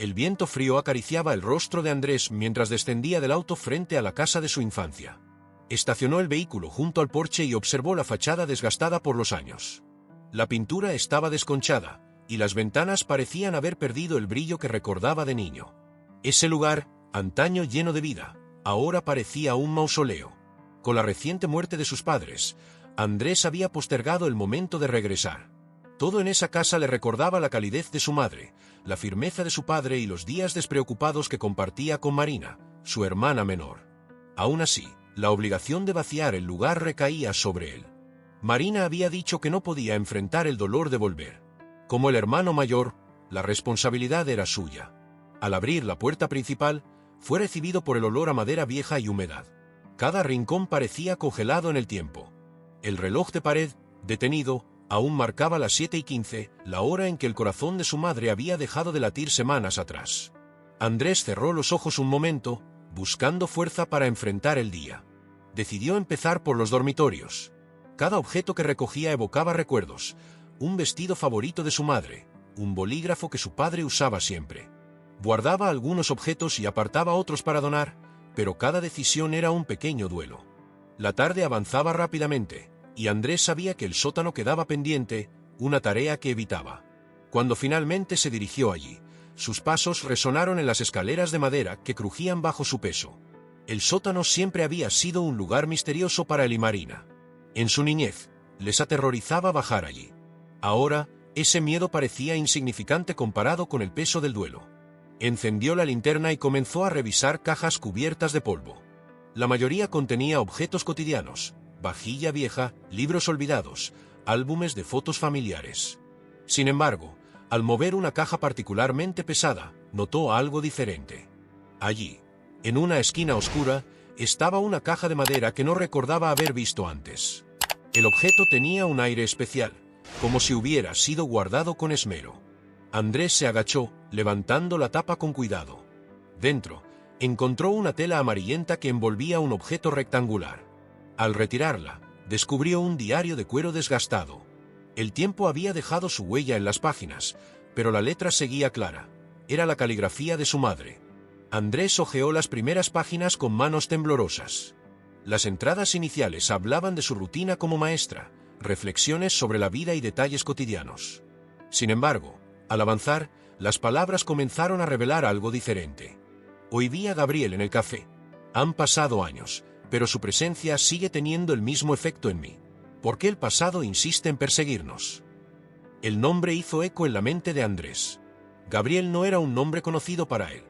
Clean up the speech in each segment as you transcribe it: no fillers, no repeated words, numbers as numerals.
El viento frío acariciaba el rostro de Andrés mientras descendía del auto frente a la casa de su infancia. Estacionó el vehículo junto al porche y observó la fachada desgastada por los años. La pintura estaba desconchada, y las ventanas parecían haber perdido el brillo que recordaba de niño. Ese lugar, antaño lleno de vida, ahora parecía un mausoleo. Con la reciente muerte de sus padres, Andrés había postergado el momento de regresar. Todo en esa casa le recordaba la calidez de su madre, la firmeza de su padre y los días despreocupados que compartía con Marina, su hermana menor. Aún así, la obligación de vaciar el lugar recaía sobre él. Marina había dicho que no podía enfrentar el dolor de volver. Como el hermano mayor, la responsabilidad era suya. Al abrir la puerta principal, fue recibido por el olor a madera vieja y humedad. Cada rincón parecía congelado en el tiempo. El reloj de pared, detenido, aún marcaba las 7:15, la hora en que el corazón de su madre había dejado de latir semanas atrás. Andrés cerró los ojos un momento, buscando fuerza para enfrentar el día. Decidió empezar por los dormitorios. Cada objeto que recogía evocaba recuerdos: un vestido favorito de su madre, un bolígrafo que su padre usaba siempre. Guardaba algunos objetos y apartaba otros para donar, pero cada decisión era un pequeño duelo. La tarde avanzaba rápidamente, y Andrés sabía que el sótano quedaba pendiente, una tarea que evitaba. Cuando finalmente se dirigió allí, sus pasos resonaron en las escaleras de madera que crujían bajo su peso. El sótano siempre había sido un lugar misterioso para él y Marina. En su niñez, les aterrorizaba bajar allí. Ahora, ese miedo parecía insignificante comparado con el peso del duelo. Encendió la linterna y comenzó a revisar cajas cubiertas de polvo. La mayoría contenía objetos cotidianos: vajilla vieja, libros olvidados, álbumes de fotos familiares. Sin embargo, al mover una caja particularmente pesada, notó algo diferente. Allí, en una esquina oscura, estaba una caja de madera que no recordaba haber visto antes. El objeto tenía un aire especial, como si hubiera sido guardado con esmero. Andrés se agachó, levantando la tapa con cuidado. Dentro, encontró una tela amarillenta que envolvía un objeto rectangular. Al retirarla, descubrió un diario de cuero desgastado. El tiempo había dejado su huella en las páginas, pero la letra seguía clara. Era la caligrafía de su madre. Andrés hojeó las primeras páginas con manos temblorosas. Las entradas iniciales hablaban de su rutina como maestra, reflexiones sobre la vida y detalles cotidianos. Sin embargo, al avanzar, las palabras comenzaron a revelar algo diferente. Hoy vi a Gabriel en el café. Han pasado años, pero su presencia sigue teniendo el mismo efecto en mí. ¿Por qué el pasado insiste en perseguirnos? El nombre hizo eco en la mente de Andrés. Gabriel no era un nombre conocido para él.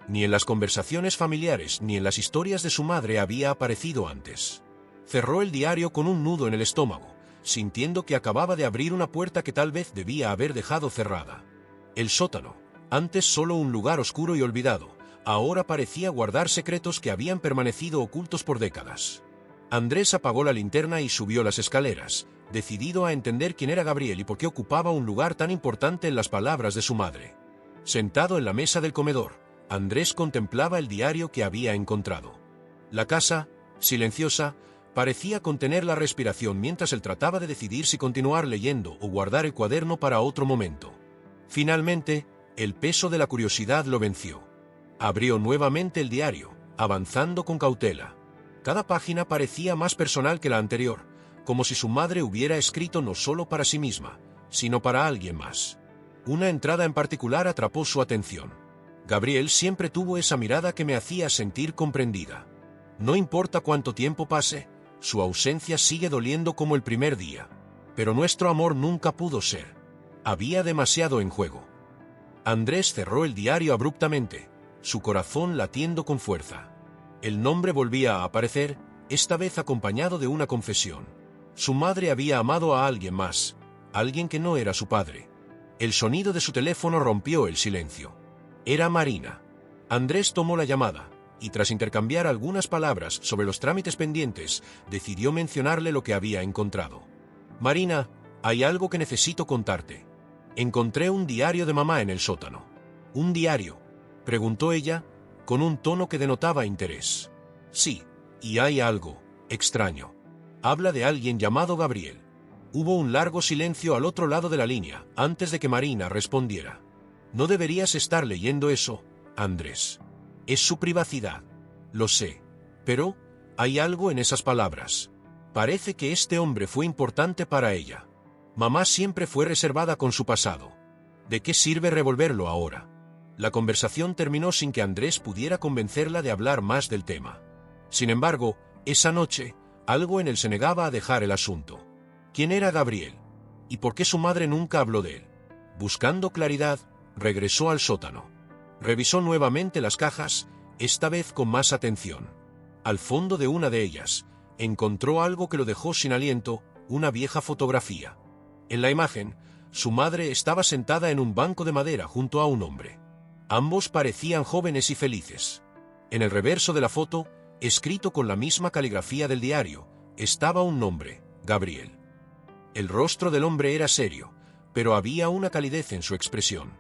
Ni en las conversaciones familiares ni en las historias de su madre había aparecido antes. Cerró el diario con un nudo en el estómago, sintiendo que acababa de abrir una puerta que tal vez debía haber dejado cerrada. El sótano, antes solo un lugar oscuro y olvidado, ahora parecía guardar secretos que habían permanecido ocultos por décadas. Andrés apagó la linterna y subió las escaleras, decidido a entender quién era Gabriel y por qué ocupaba un lugar tan importante en las palabras de su madre. Sentado en la mesa del comedor, Andrés contemplaba el diario que había encontrado. La casa, silenciosa, parecía contener la respiración mientras él trataba de decidir si continuar leyendo o guardar el cuaderno para otro momento. Finalmente, el peso de la curiosidad lo venció. Abrió nuevamente el diario, avanzando con cautela. Cada página parecía más personal que la anterior, como si su madre hubiera escrito no solo para sí misma, sino para alguien más. Una entrada en particular atrapó su atención. Gabriel siempre tuvo esa mirada que me hacía sentir comprendida. No importa cuánto tiempo pase, su ausencia sigue doliendo como el primer día. Pero nuestro amor nunca pudo ser. Había demasiado en juego. Andrés cerró el diario abruptamente, su corazón latiendo con fuerza. El nombre volvía a aparecer, esta vez acompañado de una confesión. Su madre había amado a alguien más, alguien que no era su padre. El sonido de su teléfono rompió el silencio. Era Marina. Andrés tomó la llamada, y tras intercambiar algunas palabras sobre los trámites pendientes, decidió mencionarle lo que había encontrado. «Marina, hay algo que necesito contarte. Encontré un diario de mamá en el sótano». «¿Un diario?», preguntó ella, con un tono que denotaba interés. «Sí, y hay algo extraño. Habla de alguien llamado Gabriel». Hubo un largo silencio al otro lado de la línea, antes de que Marina respondiera. No deberías estar leyendo eso, Andrés. Es su privacidad. Lo sé. Pero, hay algo en esas palabras. Parece que este hombre fue importante para ella. Mamá siempre fue reservada con su pasado. ¿De qué sirve revolverlo ahora? La conversación terminó sin que Andrés pudiera convencerla de hablar más del tema. Sin embargo, esa noche, algo en él se negaba a dejar el asunto. ¿Quién era Gabriel? ¿Y por qué su madre nunca habló de él? Buscando claridad, regresó al sótano. Revisó nuevamente las cajas, esta vez con más atención. Al fondo de una de ellas, encontró algo que lo dejó sin aliento, una vieja fotografía. En la imagen, su madre estaba sentada en un banco de madera junto a un hombre. Ambos parecían jóvenes y felices. En el reverso de la foto, escrito con la misma caligrafía del diario, estaba un nombre, Gabriel. El rostro del hombre era serio, pero había una calidez en su expresión.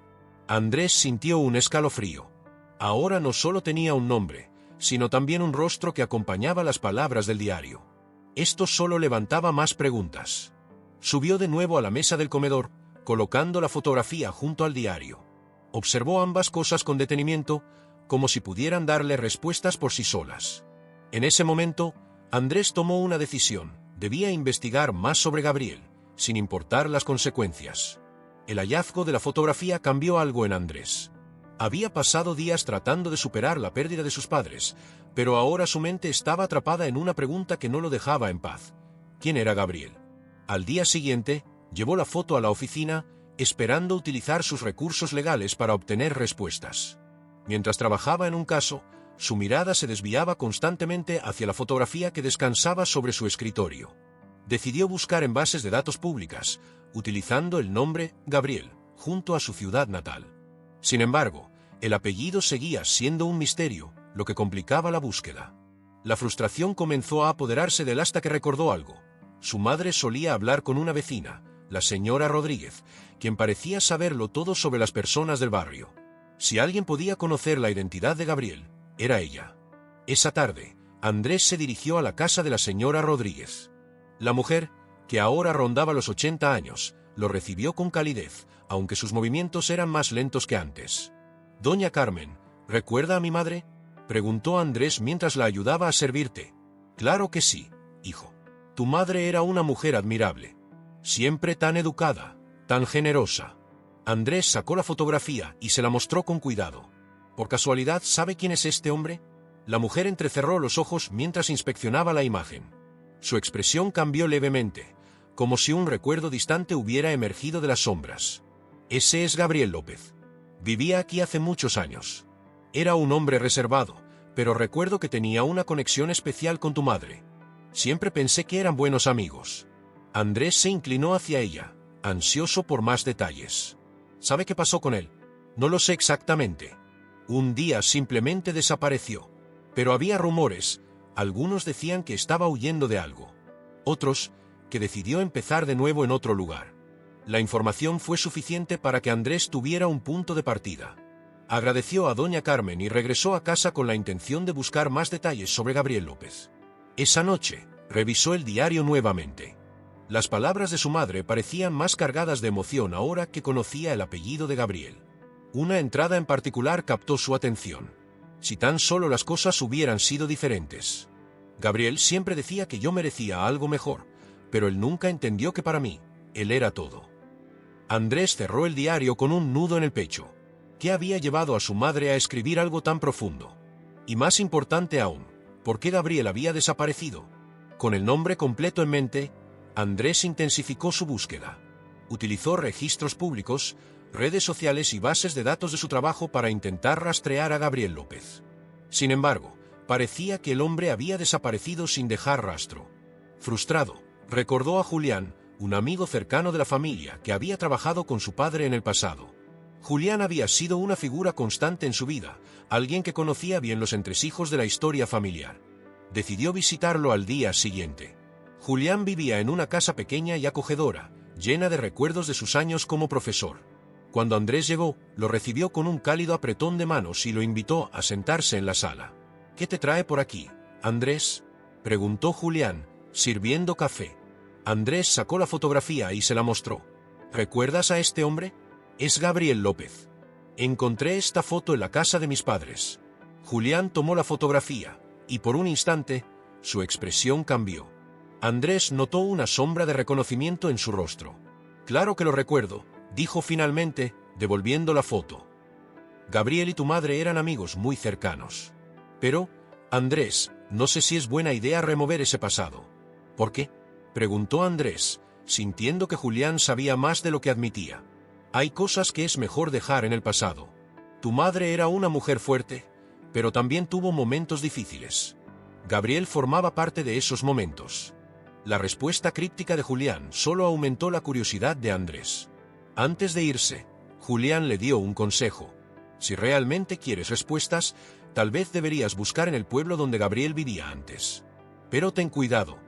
Andrés sintió un escalofrío. Ahora no solo tenía un nombre, sino también un rostro que acompañaba las palabras del diario. Esto solo levantaba más preguntas. Subió de nuevo a la mesa del comedor, colocando la fotografía junto al diario. Observó ambas cosas con detenimiento, como si pudieran darle respuestas por sí solas. En ese momento, Andrés tomó una decisión. Debía investigar más sobre Gabriel, sin importar las consecuencias. El hallazgo de la fotografía cambió algo en Andrés. Había pasado días tratando de superar la pérdida de sus padres, pero ahora su mente estaba atrapada en una pregunta que no lo dejaba en paz. ¿Quién era Gabriel? Al día siguiente, llevó la foto a la oficina, esperando utilizar sus recursos legales para obtener respuestas. Mientras trabajaba en un caso, su mirada se desviaba constantemente hacia la fotografía que descansaba sobre su escritorio. Decidió buscar en bases de datos públicas, utilizando el nombre Gabriel, junto a su ciudad natal. Sin embargo, el apellido seguía siendo un misterio, lo que complicaba la búsqueda. La frustración comenzó a apoderarse de él hasta que recordó algo. Su madre solía hablar con una vecina, la señora Rodríguez, quien parecía saberlo todo sobre las personas del barrio. Si alguien podía conocer la identidad de Gabriel, era ella. Esa tarde, Andrés se dirigió a la casa de la señora Rodríguez. La mujer, que ahora rondaba los 80 años, lo recibió con calidez, aunque sus movimientos eran más lentos que antes. «Doña Carmen, ¿recuerda a mi madre?», preguntó Andrés mientras la ayudaba a servir té. «Claro que sí, hijo. Tu madre era una mujer admirable. Siempre tan educada, tan generosa». Andrés sacó la fotografía y se la mostró con cuidado. «¿Por casualidad sabe quién es este hombre?». La mujer entrecerró los ojos mientras inspeccionaba la imagen. Su expresión cambió levemente, como si un recuerdo distante hubiera emergido de las sombras. «Ese es Gabriel López. Vivía aquí hace muchos años. Era un hombre reservado, pero recuerdo que tenía una conexión especial con tu madre. Siempre pensé que eran buenos amigos». Andrés se inclinó hacia ella, ansioso por más detalles. «¿Sabe qué pasó con él?». «No lo sé exactamente. Un día simplemente desapareció. Pero había rumores. Algunos decían que estaba huyendo de algo. Otros, que decidió empezar de nuevo en otro lugar». La información fue suficiente para que Andrés tuviera un punto de partida. Agradeció a doña Carmen y regresó a casa con la intención de buscar más detalles sobre Gabriel López. Esa noche, revisó el diario nuevamente. Las palabras de su madre parecían más cargadas de emoción ahora que conocía el apellido de Gabriel. Una entrada en particular captó su atención. Si tan solo las cosas hubieran sido diferentes. Gabriel siempre decía que yo merecía algo mejor, pero él nunca entendió que para mí, él era todo. Andrés cerró el diario con un nudo en el pecho. ¿Qué había llevado a su madre a escribir algo tan profundo? Y más importante aún, ¿por qué Gabriel había desaparecido? Con el nombre completo en mente, Andrés intensificó su búsqueda. Utilizó registros públicos, redes sociales y bases de datos de su trabajo para intentar rastrear a Gabriel López. Sin embargo, parecía que el hombre había desaparecido sin dejar rastro. Frustrado, recordó a Julián, un amigo cercano de la familia que había trabajado con su padre en el pasado. Julián había sido una figura constante en su vida, alguien que conocía bien los entresijos de la historia familiar. Decidió visitarlo al día siguiente. Julián vivía en una casa pequeña y acogedora, llena de recuerdos de sus años como profesor. Cuando Andrés llegó, lo recibió con un cálido apretón de manos y lo invitó a sentarse en la sala. «¿Qué te trae por aquí, Andrés?», preguntó Julián, sirviendo café. Andrés sacó la fotografía y se la mostró. «¿Recuerdas a este hombre? Es Gabriel López. Encontré esta foto en la casa de mis padres. Julián tomó la fotografía, y por un instante, su expresión cambió. Andrés notó una sombra de reconocimiento en su rostro. Claro que lo recuerdo, dijo finalmente, devolviendo la foto. Gabriel y tu madre eran amigos muy cercanos. Pero, Andrés, no sé si es buena idea remover ese pasado. ¿Por qué?, preguntó Andrés, sintiendo que Julián sabía más de lo que admitía. Hay cosas que es mejor dejar en el pasado. Tu madre era una mujer fuerte, pero también tuvo momentos difíciles. Gabriel formaba parte de esos momentos. La respuesta críptica de Julián solo aumentó la curiosidad de Andrés. Antes de irse, Julián le dio un consejo. Si realmente quieres respuestas, tal vez deberías buscar en el pueblo donde Gabriel vivía antes. Pero ten cuidado.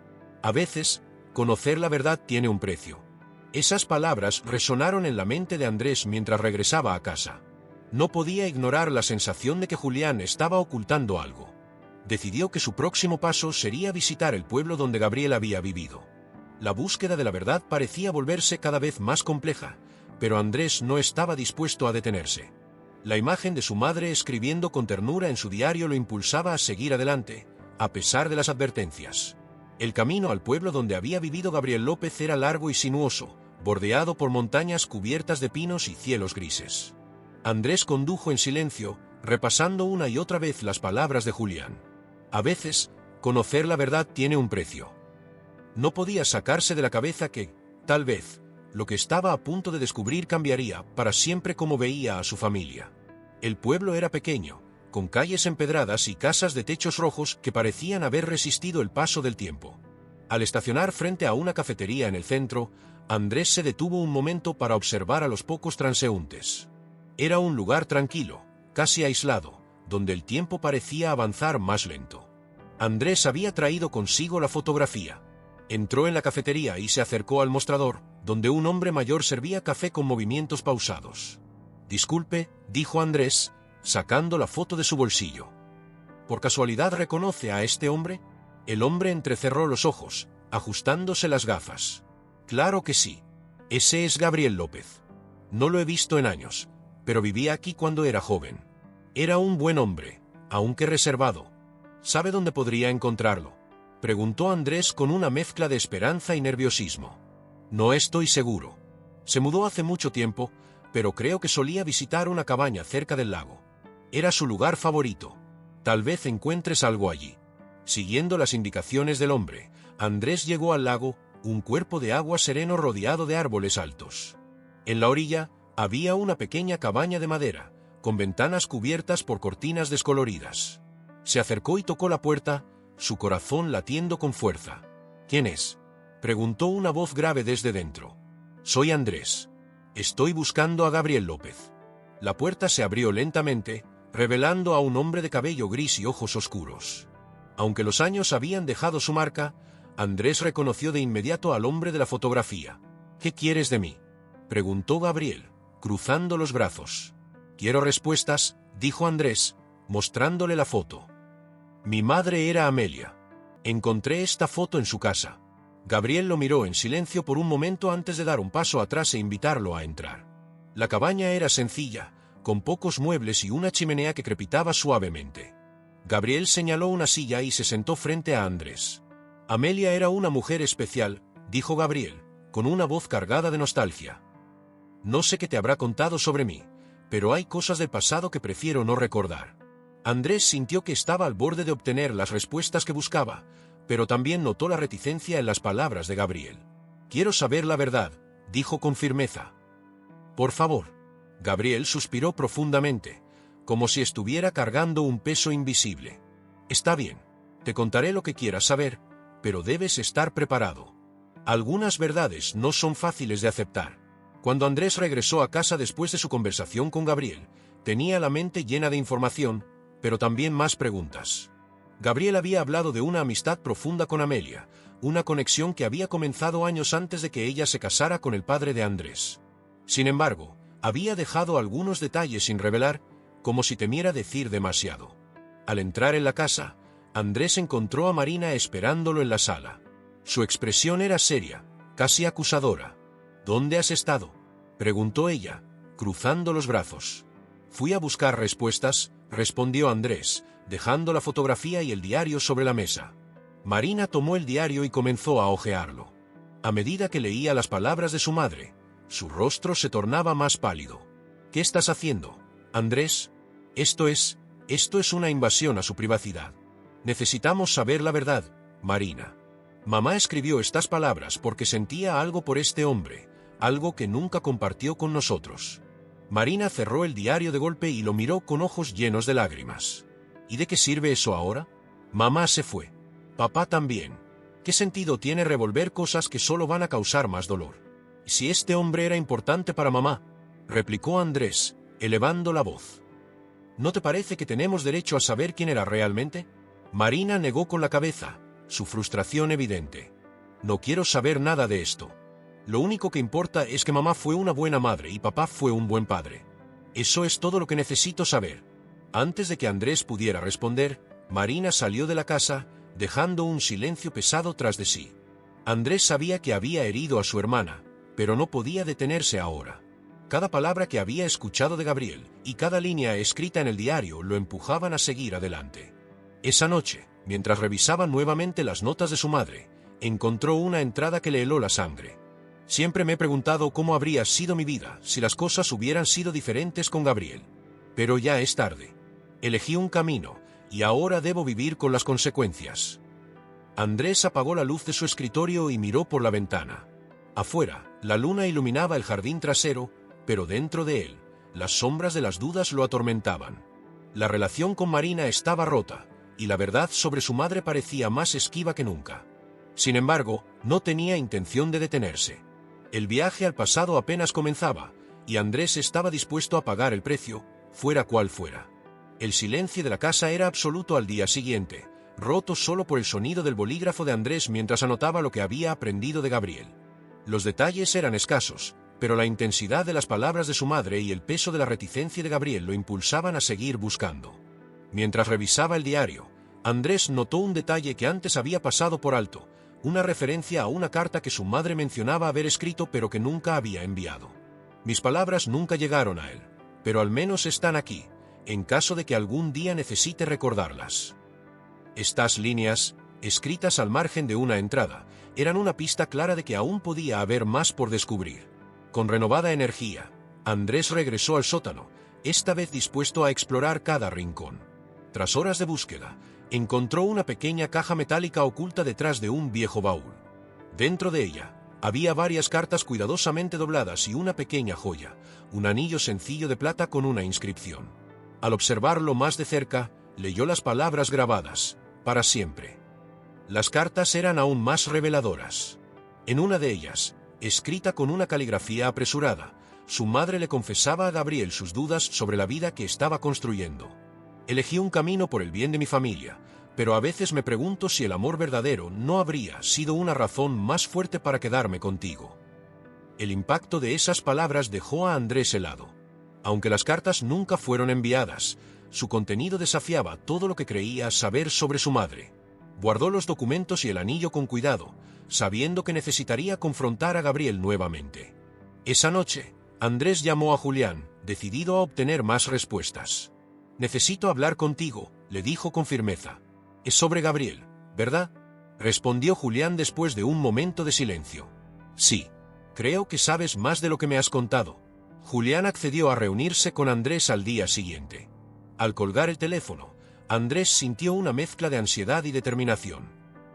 A veces, conocer la verdad tiene un precio. Esas palabras resonaron en la mente de Andrés mientras regresaba a casa. No podía ignorar la sensación de que Julián estaba ocultando algo. Decidió que su próximo paso sería visitar el pueblo donde Gabriel había vivido. La búsqueda de la verdad parecía volverse cada vez más compleja, pero Andrés no estaba dispuesto a detenerse. La imagen de su madre escribiendo con ternura en su diario lo impulsaba a seguir adelante, a pesar de las advertencias. El camino al pueblo donde había vivido Gabriel López era largo y sinuoso, bordeado por montañas cubiertas de pinos y cielos grises. Andrés condujo en silencio, repasando una y otra vez las palabras de Julián. A veces, conocer la verdad tiene un precio. No podía sacarse de la cabeza que, tal vez, lo que estaba a punto de descubrir cambiaría para siempre como veía a su familia. El pueblo era pequeño, con calles empedradas y casas de techos rojos que parecían haber resistido el paso del tiempo. Al estacionar frente a una cafetería en el centro, Andrés se detuvo un momento para observar a los pocos transeúntes. Era un lugar tranquilo, casi aislado, donde el tiempo parecía avanzar más lento. Andrés había traído consigo la fotografía. Entró en la cafetería y se acercó al mostrador, donde un hombre mayor servía café con movimientos pausados. «Disculpe», dijo Andrés, sacando la foto de su bolsillo. «¿Por casualidad reconoce a este hombre?». El hombre entrecerró los ojos, ajustándose las gafas. «Claro que sí. Ese es Gabriel López. No lo he visto en años, pero vivía aquí cuando era joven. Era un buen hombre, aunque reservado. ¿Sabe dónde podría encontrarlo?», preguntó Andrés con una mezcla de esperanza y nerviosismo. «No estoy seguro. Se mudó hace mucho tiempo, pero creo que solía visitar una cabaña cerca del lago. Era su lugar favorito. Tal vez encuentres algo allí». Siguiendo las indicaciones del hombre, Andrés llegó al lago, un cuerpo de agua sereno rodeado de árboles altos. En la orilla, había una pequeña cabaña de madera, con ventanas cubiertas por cortinas descoloridas. Se acercó y tocó la puerta, su corazón latiendo con fuerza. «¿Quién es?», preguntó una voz grave desde dentro. «Soy Andrés. Estoy buscando a Gabriel López». La puerta se abrió lentamente, revelando a un hombre de cabello gris y ojos oscuros. Aunque los años habían dejado su marca, Andrés reconoció de inmediato al hombre de la fotografía. «¿Qué quieres de mí?», preguntó Gabriel, cruzando los brazos. «Quiero respuestas», dijo Andrés, mostrándole la foto. «Mi madre era Amelia. Encontré esta foto en su casa». Gabriel lo miró en silencio por un momento antes de dar un paso atrás e invitarlo a entrar. La cabaña era sencilla, con pocos muebles y una chimenea que crepitaba suavemente. Gabriel señaló una silla y se sentó frente a Andrés. «Amelia era una mujer especial», dijo Gabriel, con una voz cargada de nostalgia. «No sé qué te habrá contado sobre mí, pero hay cosas del pasado que prefiero no recordar». Andrés sintió que estaba al borde de obtener las respuestas que buscaba, pero también notó la reticencia en las palabras de Gabriel. «Quiero saber la verdad», dijo con firmeza. «Por favor». Gabriel suspiró profundamente, como si estuviera cargando un peso invisible. «Está bien, te contaré lo que quieras saber, pero debes estar preparado. Algunas verdades no son fáciles de aceptar». Cuando Andrés regresó a casa después de su conversación con Gabriel, tenía la mente llena de información, pero también más preguntas. Gabriel había hablado de una amistad profunda con Amelia, una conexión que había comenzado años antes de que ella se casara con el padre de Andrés. Sin embargo, había dejado algunos detalles sin revelar, como si temiera decir demasiado. Al entrar en la casa, Andrés encontró a Marina esperándolo en la sala. Su expresión era seria, casi acusadora. «¿Dónde has estado?», preguntó ella, cruzando los brazos. Fui a buscar respuestas, respondió Andrés, dejando la fotografía y el diario sobre la mesa. Marina tomó el diario y comenzó a hojearlo. A medida que leía las palabras de su madre, su rostro se tornaba más pálido. ¿Qué estás haciendo, Andrés? Esto es una invasión a su privacidad. Necesitamos saber la verdad, Marina. Mamá escribió estas palabras porque sentía algo por este hombre, algo que nunca compartió con nosotros. Marina cerró el diario de golpe y lo miró con ojos llenos de lágrimas. ¿Y de qué sirve eso ahora? Mamá se fue. Papá también. ¿Qué sentido tiene revolver cosas que solo van a causar más dolor? Si este hombre era importante para mamá, replicó Andrés, elevando la voz. ¿No te parece que tenemos derecho a saber quién era realmente? Marina negó con la cabeza, su frustración evidente. No quiero saber nada de esto. Lo único que importa es que mamá fue una buena madre y papá fue un buen padre. Eso es todo lo que necesito saber. Antes de que Andrés pudiera responder, Marina salió de la casa, dejando un silencio pesado tras de sí. Andrés sabía que había herido a su hermana, pero no podía detenerse ahora. Cada palabra que había escuchado de Gabriel y cada línea escrita en el diario lo empujaban a seguir adelante. Esa noche, mientras revisaba nuevamente las notas de su madre, encontró una entrada que le heló la sangre. Siempre me he preguntado cómo habría sido mi vida si las cosas hubieran sido diferentes con Gabriel. Pero ya es tarde. Elegí un camino, y ahora debo vivir con las consecuencias. Andrés apagó la luz de su escritorio y miró por la ventana. Afuera, la luna iluminaba el jardín trasero, pero dentro de él, las sombras de las dudas lo atormentaban. La relación con Marina estaba rota, y la verdad sobre su madre parecía más esquiva que nunca. Sin embargo, no tenía intención de detenerse. El viaje al pasado apenas comenzaba, y Andrés estaba dispuesto a pagar el precio, fuera cual fuera. El silencio de la casa era absoluto al día siguiente, roto solo por el sonido del bolígrafo de Andrés mientras anotaba lo que había aprendido de Gabriel. Los detalles eran escasos, pero la intensidad de las palabras de su madre y el peso de la reticencia de Gabriel lo impulsaban a seguir buscando. Mientras revisaba el diario, Andrés notó un detalle que antes había pasado por alto, una referencia a una carta que su madre mencionaba haber escrito pero que nunca había enviado. Mis palabras nunca llegaron a él, pero al menos están aquí, en caso de que algún día necesite recordarlas. Estas líneas, escritas al margen de una entrada, eran una pista clara de que aún podía haber más por descubrir. Con renovada energía, Andrés regresó al sótano, esta vez dispuesto a explorar cada rincón. Tras horas de búsqueda, encontró una pequeña caja metálica oculta detrás de un viejo baúl. Dentro de ella, había varias cartas cuidadosamente dobladas y una pequeña joya, un anillo sencillo de plata con una inscripción. Al observarlo más de cerca, leyó las palabras grabadas, para siempre. Las cartas eran aún más reveladoras. En una de ellas, escrita con una caligrafía apresurada, su madre le confesaba a Gabriel sus dudas sobre la vida que estaba construyendo. Elegí un camino por el bien de mi familia, pero a veces me pregunto si el amor verdadero no habría sido una razón más fuerte para quedarme contigo. El impacto de esas palabras dejó a Andrés helado. Aunque las cartas nunca fueron enviadas, su contenido desafiaba todo lo que creía saber sobre su madre. Guardó los documentos y el anillo con cuidado, sabiendo que necesitaría confrontar a Gabriel nuevamente. Esa noche, Andrés llamó a Julián, decidido a obtener más respuestas. «Necesito hablar contigo», le dijo con firmeza. «Es sobre Gabriel, ¿verdad?», respondió Julián después de un momento de silencio. «Sí. Creo que sabes más de lo que me has contado». Julián accedió a reunirse con Andrés al día siguiente. Al colgar el teléfono, Andrés sintió una mezcla de ansiedad y determinación.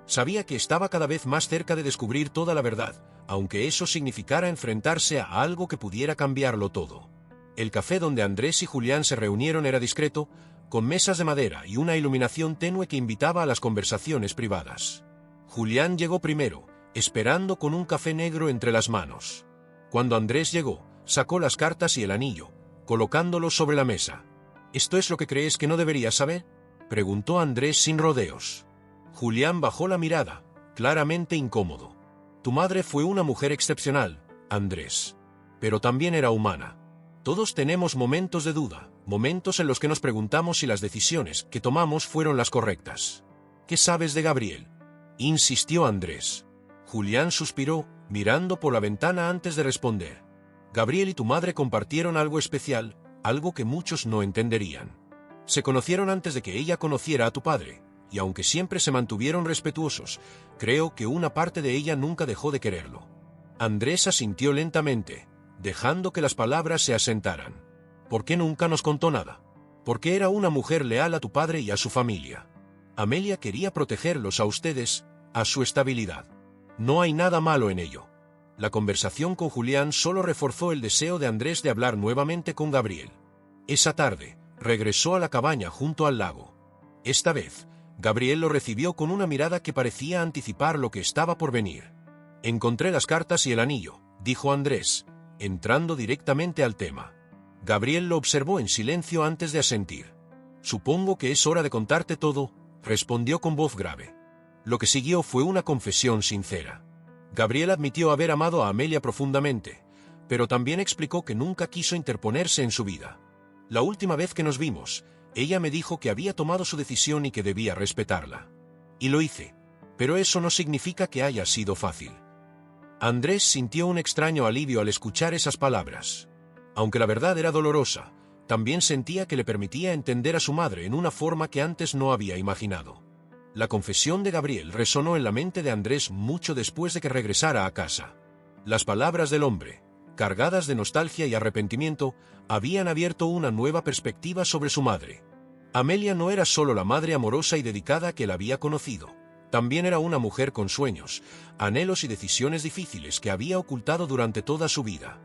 Sabía que estaba cada vez más cerca de descubrir toda la verdad, aunque eso significara enfrentarse a algo que pudiera cambiarlo todo. El café donde Andrés y Julián se reunieron era discreto, con mesas de madera y una iluminación tenue que invitaba a las conversaciones privadas. Julián llegó primero, esperando con un café negro entre las manos. Cuando Andrés llegó, sacó las cartas y el anillo, colocándolos sobre la mesa. «¿Esto es lo que crees que no debería saber?», preguntó Andrés sin rodeos. Julián bajó la mirada, claramente incómodo. «Tu madre fue una mujer excepcional, Andrés. Pero también era humana. Todos tenemos momentos de duda, momentos en los que nos preguntamos si las decisiones que tomamos fueron las correctas. ¿Qué sabes de Gabriel?», insistió Andrés. Julián suspiró, mirando por la ventana antes de responder. «Gabriel y tu madre compartieron algo especial», algo que muchos no entenderían. Se conocieron antes de que ella conociera a tu padre, y aunque siempre se mantuvieron respetuosos, creo que una parte de ella nunca dejó de quererlo. Andrés asintió lentamente, dejando que las palabras se asentaran. ¿Por qué nunca nos contó nada? Porque era una mujer leal a tu padre y a su familia. Amelia quería protegerlos a ustedes, a su estabilidad. No hay nada malo en ello. La conversación con Julián solo reforzó el deseo de Andrés de hablar nuevamente con Gabriel. Esa tarde, regresó a la cabaña junto al lago. Esta vez, Gabriel lo recibió con una mirada que parecía anticipar lo que estaba por venir. «Encontré las cartas y el anillo», dijo Andrés, entrando directamente al tema. Gabriel lo observó en silencio antes de asentir. «Supongo que es hora de contarte todo», respondió con voz grave. Lo que siguió fue una confesión sincera. Gabriel admitió haber amado a Amelia profundamente, pero también explicó que nunca quiso interponerse en su vida. «La última vez que nos vimos, ella me dijo que había tomado su decisión y que debía respetarla. Y lo hice. Pero eso no significa que haya sido fácil». Andrés sintió un extraño alivio al escuchar esas palabras. Aunque la verdad era dolorosa, también sentía que le permitía entender a su madre en una forma que antes no había imaginado. La confesión de Gabriel resonó en la mente de Andrés mucho después de que regresara a casa. Las palabras del hombre, cargadas de nostalgia y arrepentimiento, habían abierto una nueva perspectiva sobre su madre. Amelia no era solo la madre amorosa y dedicada que él había conocido. También era una mujer con sueños, anhelos y decisiones difíciles que había ocultado durante toda su vida.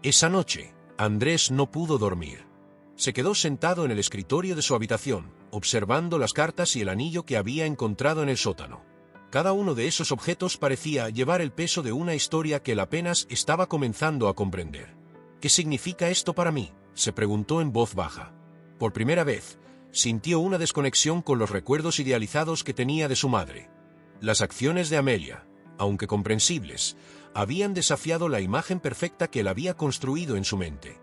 Esa noche, Andrés no pudo dormir. Se quedó sentado en el escritorio de su habitación, observando las cartas y el anillo que había encontrado en el sótano. Cada uno de esos objetos parecía llevar el peso de una historia que él apenas estaba comenzando a comprender. «¿Qué significa esto para mí?», se preguntó en voz baja. Por primera vez, sintió una desconexión con los recuerdos idealizados que tenía de su madre. Las acciones de Amelia, aunque comprensibles, habían desafiado la imagen perfecta que él había construido en su mente.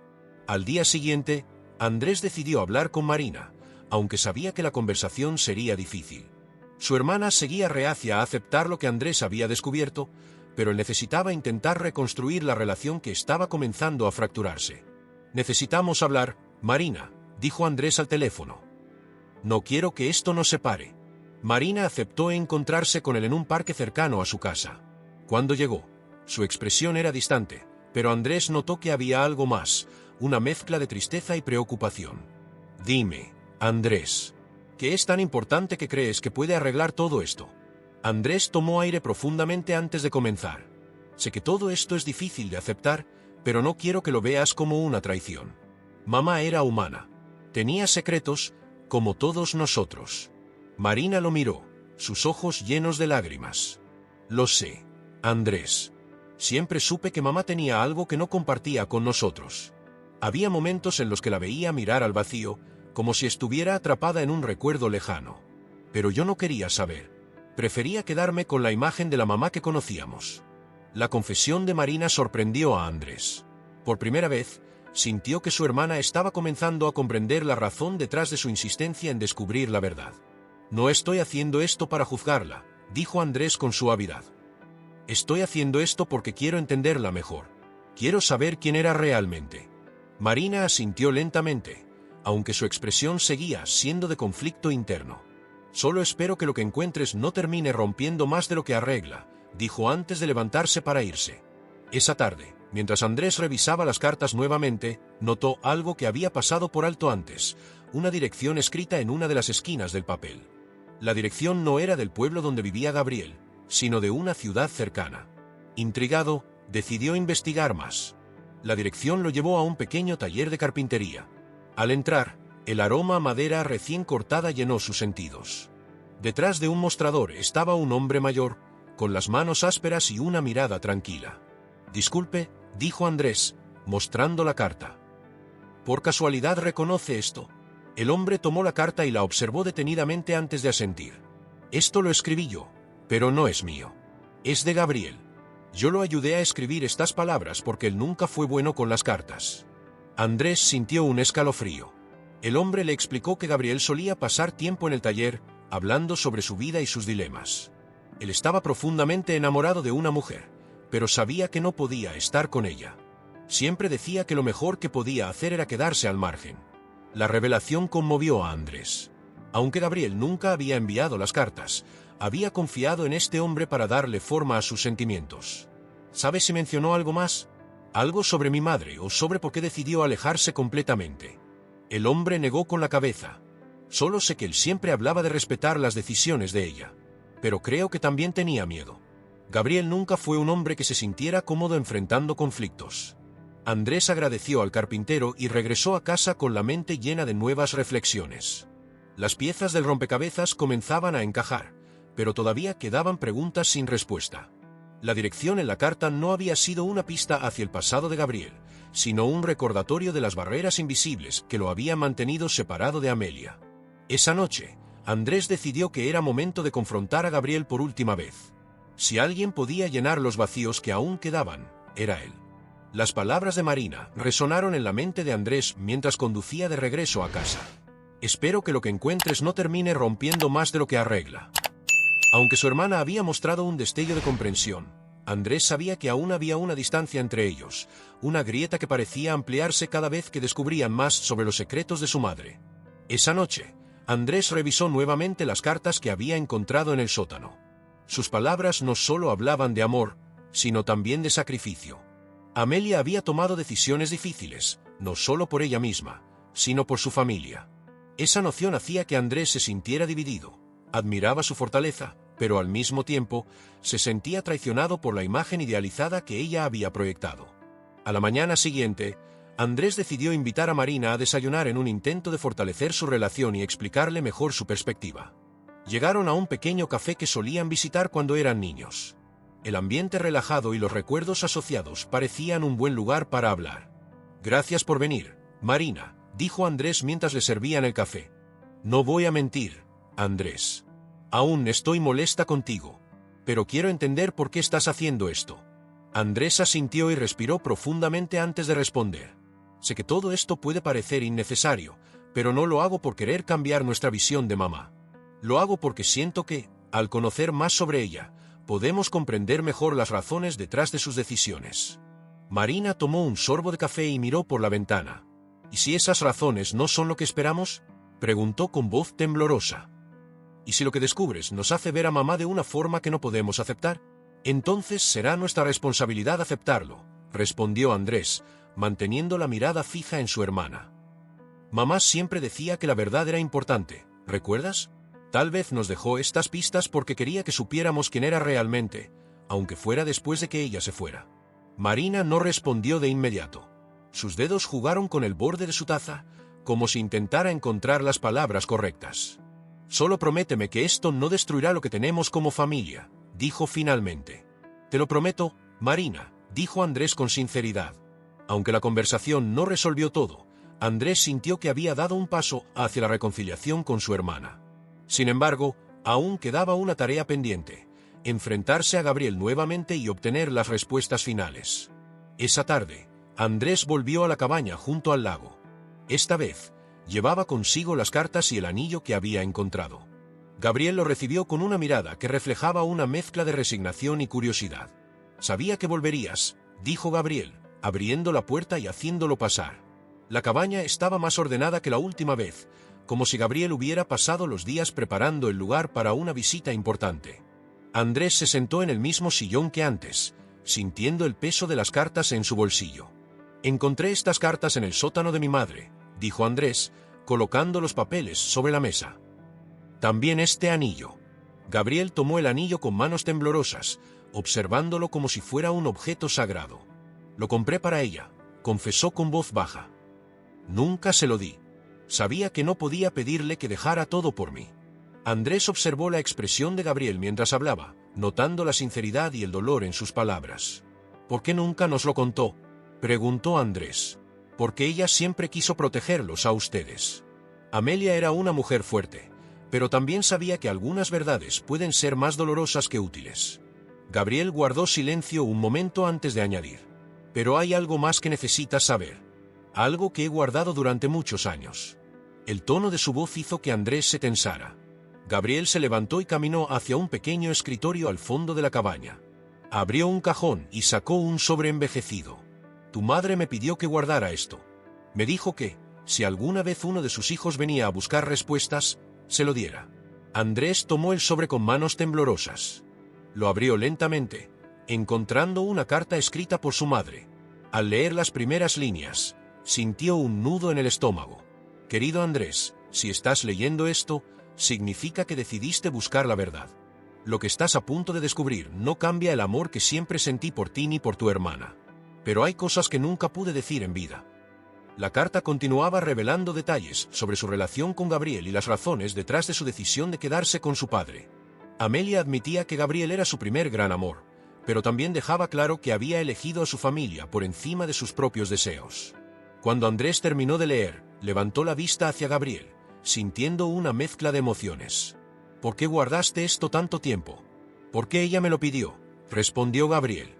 Al día siguiente, Andrés decidió hablar con Marina, aunque sabía que la conversación sería difícil. Su hermana seguía reacia a aceptar lo que Andrés había descubierto, pero él necesitaba intentar reconstruir la relación que estaba comenzando a fracturarse. «Necesitamos hablar, Marina», dijo Andrés al teléfono. «No quiero que esto nos separe». Marina aceptó encontrarse con él en un parque cercano a su casa. Cuando llegó, su expresión era distante, pero Andrés notó que había algo más, una mezcla de tristeza y preocupación. «Dime, Andrés, ¿qué es tan importante que crees que puede arreglar todo esto?». Andrés tomó aire profundamente antes de comenzar. «Sé que todo esto es difícil de aceptar, pero no quiero que lo veas como una traición. Mamá era humana. Tenía secretos, como todos nosotros». Marina lo miró, sus ojos llenos de lágrimas. «Lo sé, Andrés. Siempre supe que mamá tenía algo que no compartía con nosotros. Había momentos en los que la veía mirar al vacío, como si estuviera atrapada en un recuerdo lejano. Pero yo no quería saber. Prefería quedarme con la imagen de la mamá que conocíamos». La confesión de Marina sorprendió a Andrés. Por primera vez, sintió que su hermana estaba comenzando a comprender la razón detrás de su insistencia en descubrir la verdad. «No estoy haciendo esto para juzgarla», dijo Andrés con suavidad. «Estoy haciendo esto porque quiero entenderla mejor. Quiero saber quién era realmente». Marina asintió lentamente, aunque su expresión seguía siendo de conflicto interno. «Solo espero que lo que encuentres no termine rompiendo más de lo que arregla», dijo antes de levantarse para irse. Esa tarde, mientras Andrés revisaba las cartas nuevamente, notó algo que había pasado por alto antes, una dirección escrita en una de las esquinas del papel. La dirección no era del pueblo donde vivía Gabriel, sino de una ciudad cercana. Intrigado, decidió investigar más. La dirección lo llevó a un pequeño taller de carpintería. Al entrar, el aroma a madera recién cortada llenó sus sentidos. Detrás de un mostrador estaba un hombre mayor, con las manos ásperas y una mirada tranquila. «Disculpe», dijo Andrés, mostrando la carta. «¿Por casualidad reconoce esto?». El hombre tomó la carta y la observó detenidamente antes de asentir. «Esto lo escribí yo, pero no es mío. Es de Gabriel. Yo lo ayudé a escribir estas palabras porque él nunca fue bueno con las cartas». Andrés sintió un escalofrío. El hombre le explicó que Gabriel solía pasar tiempo en el taller, hablando sobre su vida y sus dilemas. Él estaba profundamente enamorado de una mujer, pero sabía que no podía estar con ella. Siempre decía que lo mejor que podía hacer era quedarse al margen. La revelación conmovió a Andrés. Aunque Gabriel nunca había enviado las cartas, había confiado en este hombre para darle forma a sus sentimientos. ¿Sabes si mencionó algo más? ¿Algo sobre mi madre o sobre por qué decidió alejarse completamente? El hombre negó con la cabeza. Solo sé que él siempre hablaba de respetar las decisiones de ella. Pero creo que también tenía miedo. Gabriel nunca fue un hombre que se sintiera cómodo enfrentando conflictos. Andrés agradeció al carpintero y regresó a casa con la mente llena de nuevas reflexiones. Las piezas del rompecabezas comenzaban a encajar, pero todavía quedaban preguntas sin respuesta. La dirección en la carta no había sido una pista hacia el pasado de Gabriel, sino un recordatorio de las barreras invisibles que lo habían mantenido separado de Amelia. Esa noche, Andrés decidió que era momento de confrontar a Gabriel por última vez. Si alguien podía llenar los vacíos que aún quedaban, era él. Las palabras de Marina resonaron en la mente de Andrés mientras conducía de regreso a casa. Espero que lo que encuentres no termine rompiendo más de lo que arregla. Aunque su hermana había mostrado un destello de comprensión, Andrés sabía que aún había una distancia entre ellos, una grieta que parecía ampliarse cada vez que descubrían más sobre los secretos de su madre. Esa noche, Andrés revisó nuevamente las cartas que había encontrado en el sótano. Sus palabras no solo hablaban de amor, sino también de sacrificio. Amelia había tomado decisiones difíciles, no solo por ella misma, sino por su familia. Esa noción hacía que Andrés se sintiera dividido. Admiraba su fortaleza, pero al mismo tiempo, se sentía traicionado por la imagen idealizada que ella había proyectado. A la mañana siguiente, Andrés decidió invitar a Marina a desayunar en un intento de fortalecer su relación y explicarle mejor su perspectiva. Llegaron a un pequeño café que solían visitar cuando eran niños. El ambiente relajado y los recuerdos asociados parecían un buen lugar para hablar. «Gracias por venir, Marina», dijo Andrés mientras le servían el café. «No voy a mentir, Andrés. Aún estoy molesta contigo. Pero quiero entender por qué estás haciendo esto». Andrés asintió y respiró profundamente antes de responder. «Sé que todo esto puede parecer innecesario, pero no lo hago por querer cambiar nuestra visión de mamá. Lo hago porque siento que, al conocer más sobre ella, podemos comprender mejor las razones detrás de sus decisiones». Marina tomó un sorbo de café y miró por la ventana. «¿Y si esas razones no son lo que esperamos?», preguntó con voz temblorosa. «¿Y si lo que descubres nos hace ver a mamá de una forma que no podemos aceptar? Entonces será nuestra responsabilidad aceptarlo», respondió Andrés, manteniendo la mirada fija en su hermana. «Mamá siempre decía que la verdad era importante, ¿recuerdas? Tal vez nos dejó estas pistas porque quería que supiéramos quién era realmente, aunque fuera después de que ella se fuera». Marina no respondió de inmediato. Sus dedos jugaron con el borde de su taza, como si intentara encontrar las palabras correctas. «Solo prométeme que esto no destruirá lo que tenemos como familia», dijo finalmente. «Te lo prometo, Marina», dijo Andrés con sinceridad. Aunque la conversación no resolvió todo, Andrés sintió que había dado un paso hacia la reconciliación con su hermana. Sin embargo, aún quedaba una tarea pendiente: enfrentarse a Gabriel nuevamente y obtener las respuestas finales. Esa tarde, Andrés volvió a la cabaña junto al lago. Esta vez, llevaba consigo las cartas y el anillo que había encontrado. Gabriel lo recibió con una mirada que reflejaba una mezcla de resignación y curiosidad. «Sabía que volverías», dijo Gabriel, abriendo la puerta y haciéndolo pasar. La cabaña estaba más ordenada que la última vez, como si Gabriel hubiera pasado los días preparando el lugar para una visita importante. Andrés se sentó en el mismo sillón que antes, sintiendo el peso de las cartas en su bolsillo. «Encontré estas cartas en el sótano de mi madre», dijo Andrés, colocando los papeles sobre la mesa. «También este anillo». Gabriel tomó el anillo con manos temblorosas, observándolo como si fuera un objeto sagrado. «Lo compré para ella», confesó con voz baja. «Nunca se lo di. Sabía que no podía pedirle que dejara todo por mí». Andrés observó la expresión de Gabriel mientras hablaba, notando la sinceridad y el dolor en sus palabras. «¿Por qué nunca nos lo contó?», preguntó Andrés. «Porque ella siempre quiso protegerlos a ustedes». Amelia era una mujer fuerte, pero también sabía que algunas verdades pueden ser más dolorosas que útiles. Gabriel guardó silencio un momento antes de añadir: «Pero hay algo más que necesitas saber. Algo que he guardado durante muchos años». El tono de su voz hizo que Andrés se tensara. Gabriel se levantó y caminó hacia un pequeño escritorio al fondo de la cabaña. Abrió un cajón y sacó un sobre envejecido. Tu madre me pidió que guardara esto. Me dijo que, si alguna vez uno de sus hijos venía a buscar respuestas, se lo diera. Andrés tomó el sobre con manos temblorosas. Lo abrió lentamente, encontrando una carta escrita por su madre. Al leer las primeras líneas, sintió un nudo en el estómago. Querido Andrés, si estás leyendo esto, significa que decidiste buscar la verdad. Lo que estás a punto de descubrir no cambia el amor que siempre sentí por ti ni por tu hermana. Pero hay cosas que nunca pude decir en vida. La carta continuaba revelando detalles sobre su relación con Gabriel y las razones detrás de su decisión de quedarse con su padre. Amelia admitía que Gabriel era su primer gran amor, pero también dejaba claro que había elegido a su familia por encima de sus propios deseos. Cuando Andrés terminó de leer, levantó la vista hacia Gabriel, sintiendo una mezcla de emociones. ¿Por qué guardaste esto tanto tiempo? ¿Por qué ella me lo pidió? Respondió Gabriel.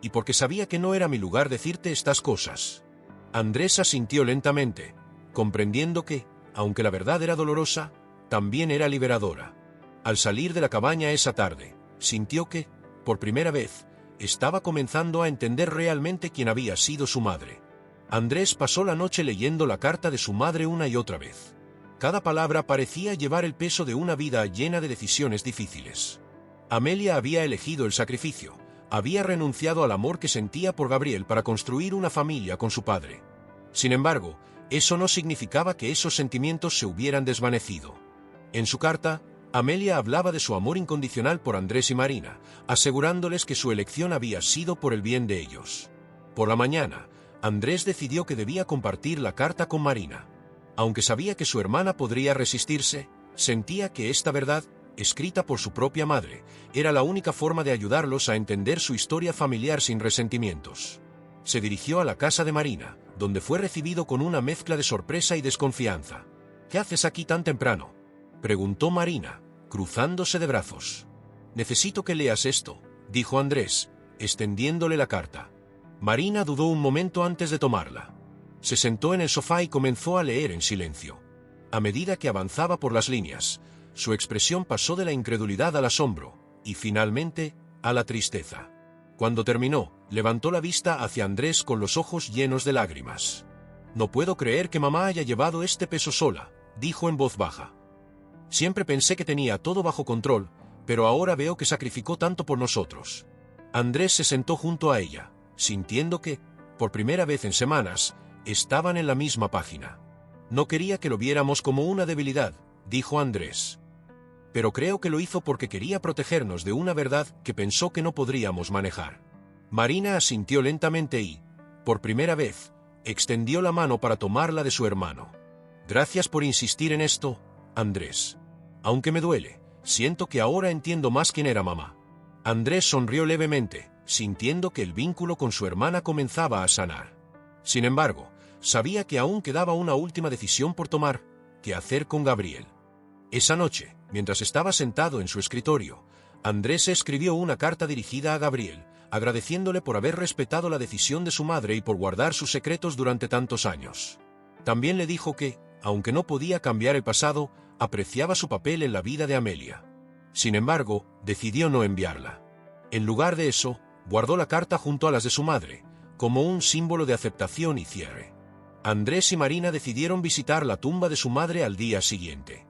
Y porque sabía que no era mi lugar decirte estas cosas. Andrés asintió lentamente, comprendiendo que, aunque la verdad era dolorosa, también era liberadora. Al salir de la cabaña esa tarde, sintió que, por primera vez, estaba comenzando a entender realmente quién había sido su madre. Andrés pasó la noche leyendo la carta de su madre una y otra vez. Cada palabra parecía llevar el peso de una vida llena de decisiones difíciles. Amelia había elegido el sacrificio. Había renunciado al amor que sentía por Gabriel para construir una familia con su padre. Sin embargo, eso no significaba que esos sentimientos se hubieran desvanecido. En su carta, Amelia hablaba de su amor incondicional por Andrés y Marina, asegurándoles que su elección había sido por el bien de ellos. Por la mañana, Andrés decidió que debía compartir la carta con Marina. Aunque sabía que su hermana podría resistirse, sentía que esta verdad, escrita por su propia madre, era la única forma de ayudarlos a entender su historia familiar sin resentimientos. Se dirigió a la casa de Marina, donde fue recibido con una mezcla de sorpresa y desconfianza. ¿Qué haces aquí tan temprano?, preguntó Marina, cruzándose de brazos. Necesito que leas esto, dijo Andrés, extendiéndole la carta. Marina dudó un momento antes de tomarla. Se sentó en el sofá y comenzó a leer en silencio. A medida que avanzaba por las líneas, su expresión pasó de la incredulidad al asombro, y finalmente, a la tristeza. Cuando terminó, levantó la vista hacia Andrés con los ojos llenos de lágrimas. No puedo creer que mamá haya llevado este peso sola, dijo en voz baja. Siempre pensé que tenía todo bajo control, pero ahora veo que sacrificó tanto por nosotros. Andrés se sentó junto a ella, sintiendo que, por primera vez en semanas, estaban en la misma página. No quería que lo viéramos como una debilidad, dijo Andrés. Pero creo que lo hizo porque quería protegernos de una verdad que pensó que no podríamos manejar. Marina asintió lentamente y, por primera vez, extendió la mano para tomarla de su hermano. Gracias por insistir en esto, Andrés. Aunque me duele, siento que ahora entiendo más quién era mamá. Andrés sonrió levemente, sintiendo que el vínculo con su hermana comenzaba a sanar. Sin embargo, sabía que aún quedaba una última decisión por tomar: qué hacer con Gabriel. Esa noche, mientras estaba sentado en su escritorio, Andrés escribió una carta dirigida a Gabriel, agradeciéndole por haber respetado la decisión de su madre y por guardar sus secretos durante tantos años. También le dijo que, aunque no podía cambiar el pasado, apreciaba su papel en la vida de Amelia. Sin embargo, decidió no enviarla. En lugar de eso, guardó la carta junto a las de su madre, como un símbolo de aceptación y cierre. Andrés y Marina decidieron visitar la tumba de su madre al día siguiente.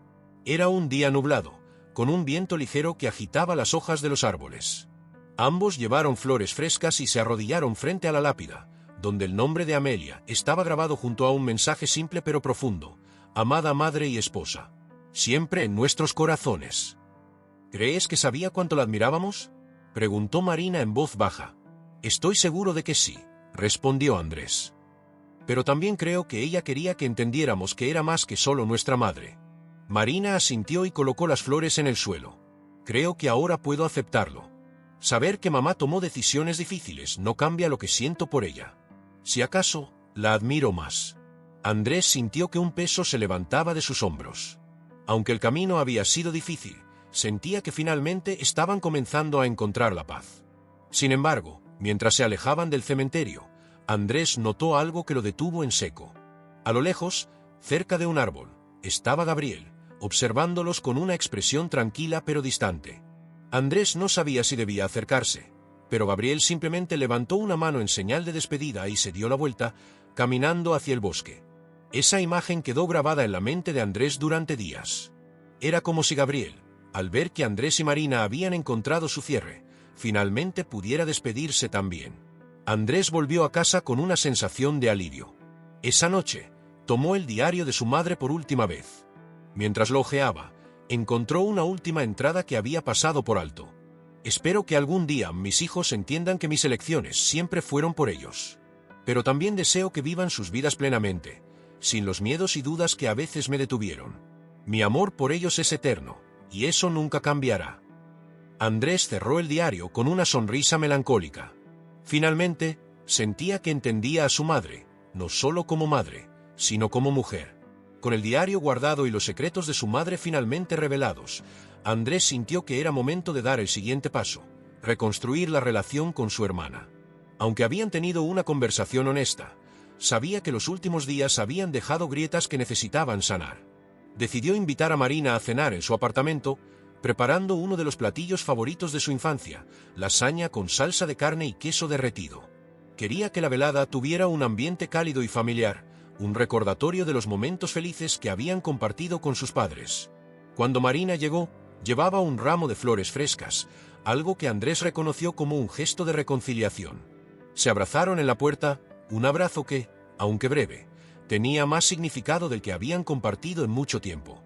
Era un día nublado, con un viento ligero que agitaba las hojas de los árboles. Ambos llevaron flores frescas y se arrodillaron frente a la lápida, donde el nombre de Amelia estaba grabado junto a un mensaje simple pero profundo: amada madre y esposa, siempre en nuestros corazones. ¿Crees que sabía cuánto la admirábamos?, preguntó Marina en voz baja. Estoy seguro de que sí, respondió Andrés. Pero también creo que ella quería que entendiéramos que era más que solo nuestra madre. Marina asintió y colocó las flores en el suelo. Creo que ahora puedo aceptarlo. Saber que mamá tomó decisiones difíciles no cambia lo que siento por ella. Si acaso, la admiro más. Andrés sintió que un peso se levantaba de sus hombros. Aunque el camino había sido difícil, sentía que finalmente estaban comenzando a encontrar la paz. Sin embargo, mientras se alejaban del cementerio, Andrés notó algo que lo detuvo en seco. A lo lejos, cerca de un árbol, estaba Gabriel, observándolos con una expresión tranquila pero distante. Andrés no sabía si debía acercarse, pero Gabriel simplemente levantó una mano en señal de despedida y se dio la vuelta, caminando hacia el bosque. Esa imagen quedó grabada en la mente de Andrés durante días. Era como si Gabriel, al ver que Andrés y Marina habían encontrado su cierre, finalmente pudiera despedirse también. Andrés volvió a casa con una sensación de alivio. Esa noche, tomó el diario de su madre por última vez. Mientras lo hojeaba, encontró una última entrada que había pasado por alto. Espero que algún día mis hijos entiendan que mis elecciones siempre fueron por ellos. Pero también deseo que vivan sus vidas plenamente, sin los miedos y dudas que a veces me detuvieron. Mi amor por ellos es eterno, y eso nunca cambiará. Andrés cerró el diario con una sonrisa melancólica. Finalmente, sentía que entendía a su madre, no solo como madre, sino como mujer. Con el diario guardado y los secretos de su madre finalmente revelados, Andrés sintió que era momento de dar el siguiente paso, reconstruir la relación con su hermana. Aunque habían tenido una conversación honesta, sabía que los últimos días habían dejado grietas que necesitaban sanar. Decidió invitar a Marina a cenar en su apartamento, preparando uno de los platillos favoritos de su infancia, lasaña con salsa de carne y queso derretido. Quería que la velada tuviera un ambiente cálido y familiar, un recordatorio de los momentos felices que habían compartido con sus padres. Cuando Marina llegó, llevaba un ramo de flores frescas, algo que Andrés reconoció como un gesto de reconciliación. Se abrazaron en la puerta, un abrazo que, aunque breve, tenía más significado del que habían compartido en mucho tiempo.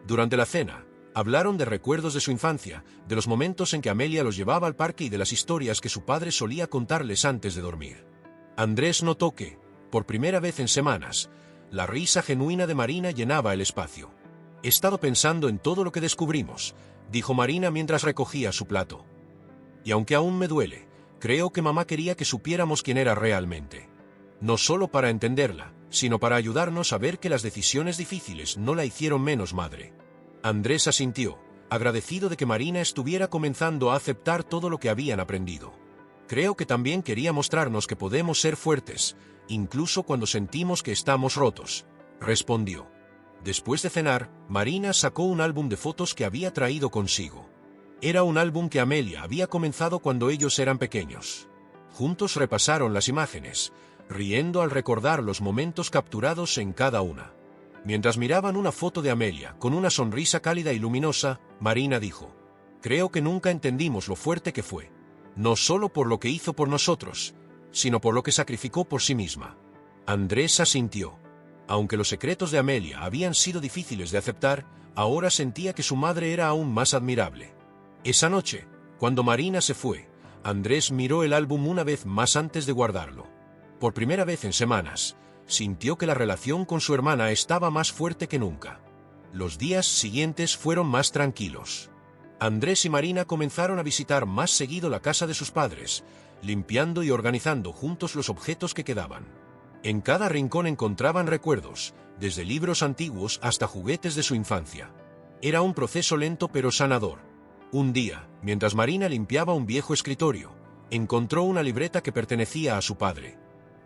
Durante la cena, hablaron de recuerdos de su infancia, de los momentos en que Amelia los llevaba al parque y de las historias que su padre solía contarles antes de dormir. Andrés notó que, por primera vez en semanas, la risa genuina de Marina llenaba el espacio. «He estado pensando en todo lo que descubrimos», dijo Marina mientras recogía su plato. «Y aunque aún me duele, creo que mamá quería que supiéramos quién era realmente. No solo para entenderla, sino para ayudarnos a ver que las decisiones difíciles no la hicieron menos madre». Andrés asintió, agradecido de que Marina estuviera comenzando a aceptar todo lo que habían aprendido. «Creo que también quería mostrarnos que podemos ser fuertes, incluso cuando sentimos que estamos rotos», respondió. Después de cenar, Marina sacó un álbum de fotos que había traído consigo. Era un álbum que Amelia había comenzado cuando ellos eran pequeños. Juntos repasaron las imágenes, riendo al recordar los momentos capturados en cada una. Mientras miraban una foto de Amelia con una sonrisa cálida y luminosa, Marina dijo: «Creo que nunca entendimos lo fuerte que fue, no solo por lo que hizo por nosotros, sino por lo que sacrificó por sí misma». Andrés asintió. Aunque los secretos de Amelia habían sido difíciles de aceptar, ahora sentía que su madre era aún más admirable. Esa noche, cuando Marina se fue, Andrés miró el álbum una vez más antes de guardarlo. Por primera vez en semanas, sintió que la relación con su hermana estaba más fuerte que nunca. Los días siguientes fueron más tranquilos. Andrés y Marina comenzaron a visitar más seguido la casa de sus padres, limpiando y organizando juntos los objetos que quedaban. En cada rincón encontraban recuerdos, desde libros antiguos hasta juguetes de su infancia. Era un proceso lento pero sanador. Un día, mientras Marina limpiaba un viejo escritorio, encontró una libreta que pertenecía a su padre.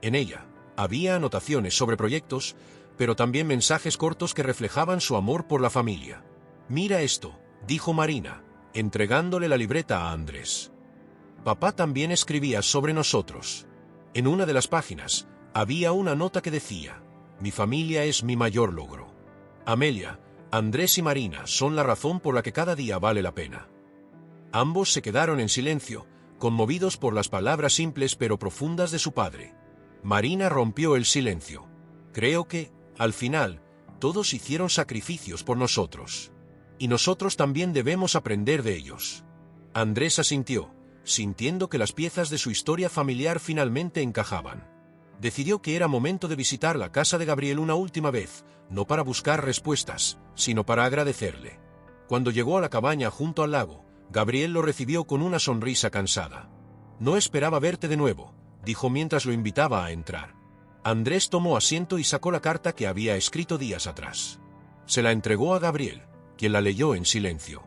En ella, había anotaciones sobre proyectos, pero también mensajes cortos que reflejaban su amor por la familia. «Mira esto», dijo Marina, entregándole la libreta a Andrés. «Papá también escribía sobre nosotros». En una de las páginas, había una nota que decía: «Mi familia es mi mayor logro». Amelia, Andrés y Marina son la razón por la que cada día vale la pena. Ambos se quedaron en silencio, conmovidos por las palabras simples pero profundas de su padre. Marina rompió el silencio. «Creo que, al final, todos hicieron sacrificios por nosotros. Y nosotros también debemos aprender de ellos». Andrés asintió, sintiendo que las piezas de su historia familiar finalmente encajaban. Decidió que era momento de visitar la casa de Gabriel una última vez, no para buscar respuestas, sino para agradecerle. Cuando llegó a la cabaña junto al lago, Gabriel lo recibió con una sonrisa cansada. «No esperaba verte de nuevo», dijo mientras lo invitaba a entrar. Andrés tomó asiento y sacó la carta que había escrito días atrás. Se la entregó a Gabriel, quien la leyó en silencio.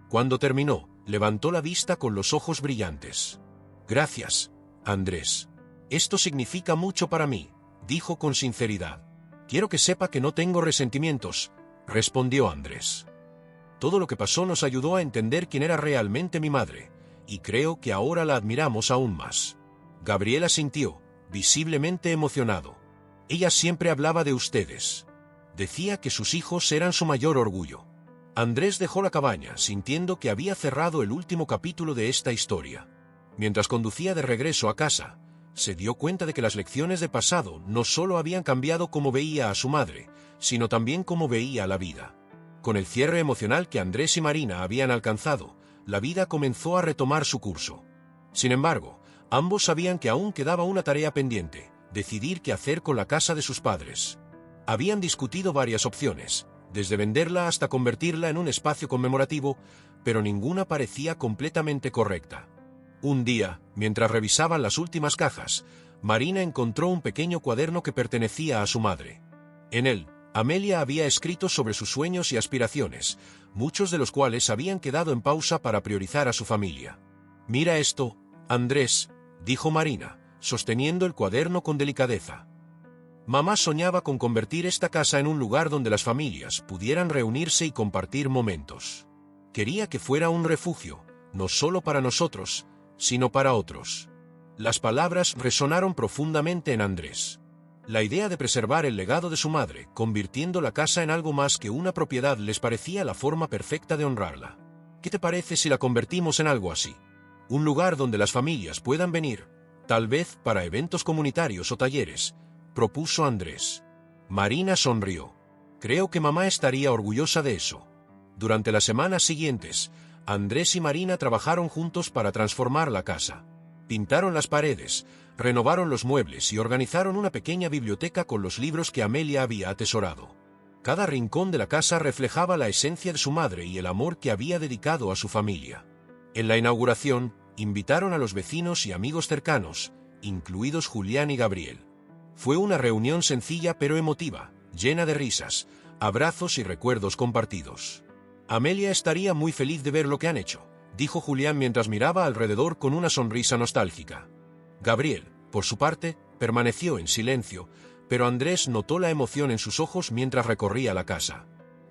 Cuando terminó, levantó la vista con los ojos brillantes. «Gracias, Andrés. Esto significa mucho para mí», dijo con sinceridad. «Quiero que sepa que no tengo resentimientos», respondió Andrés. «Todo lo que pasó nos ayudó a entender quién era realmente mi madre, y creo que ahora la admiramos aún más. Gabriel asintió, visiblemente emocionado. Ella siempre hablaba de ustedes. Decía que sus hijos eran su mayor orgullo. Andrés dejó la cabaña, sintiendo que había cerrado el último capítulo de esta historia. Mientras conducía de regreso a casa, se dio cuenta de que las lecciones de pasado no solo habían cambiado cómo veía a su madre, sino también cómo veía la vida. Con el cierre emocional que Andrés y Marina habían alcanzado, la vida comenzó a retomar su curso. Sin embargo, ambos sabían que aún quedaba una tarea pendiente: decidir qué hacer con la casa de sus padres. Habían discutido varias opciones, desde venderla hasta convertirla en un espacio conmemorativo, pero ninguna parecía completamente correcta. Un día, mientras revisaban las últimas cajas, Marina encontró un pequeño cuaderno que pertenecía a su madre. En él, Amelia había escrito sobre sus sueños y aspiraciones, muchos de los cuales habían quedado en pausa para priorizar a su familia. «Mira esto, Andrés», dijo Marina, sosteniendo el cuaderno con delicadeza. Mamá soñaba con convertir esta casa en un lugar donde las familias pudieran reunirse y compartir momentos. Quería que fuera un refugio, no solo para nosotros, sino para otros. Las palabras resonaron profundamente en Andrés. La idea de preservar el legado de su madre, convirtiendo la casa en algo más que una propiedad, les parecía la forma perfecta de honrarla. ¿Qué te parece si la convertimos en algo así? Un lugar donde las familias puedan venir, tal vez para eventos comunitarios o talleres, propuso Andrés. Marina sonrió. Creo que mamá estaría orgullosa de eso. Durante las semanas siguientes, Andrés y Marina trabajaron juntos para transformar la casa. Pintaron las paredes, renovaron los muebles y organizaron una pequeña biblioteca con los libros que Amelia había atesorado. Cada rincón de la casa reflejaba la esencia de su madre y el amor que había dedicado a su familia. En la inauguración, invitaron a los vecinos y amigos cercanos, incluidos Julián y Gabriel. Fue una reunión sencilla pero emotiva, llena de risas, abrazos y recuerdos compartidos. Amelia estaría muy feliz de ver lo que han hecho, dijo Julián mientras miraba alrededor con una sonrisa nostálgica. Gabriel, por su parte, permaneció en silencio, pero Andrés notó la emoción en sus ojos mientras recorría la casa.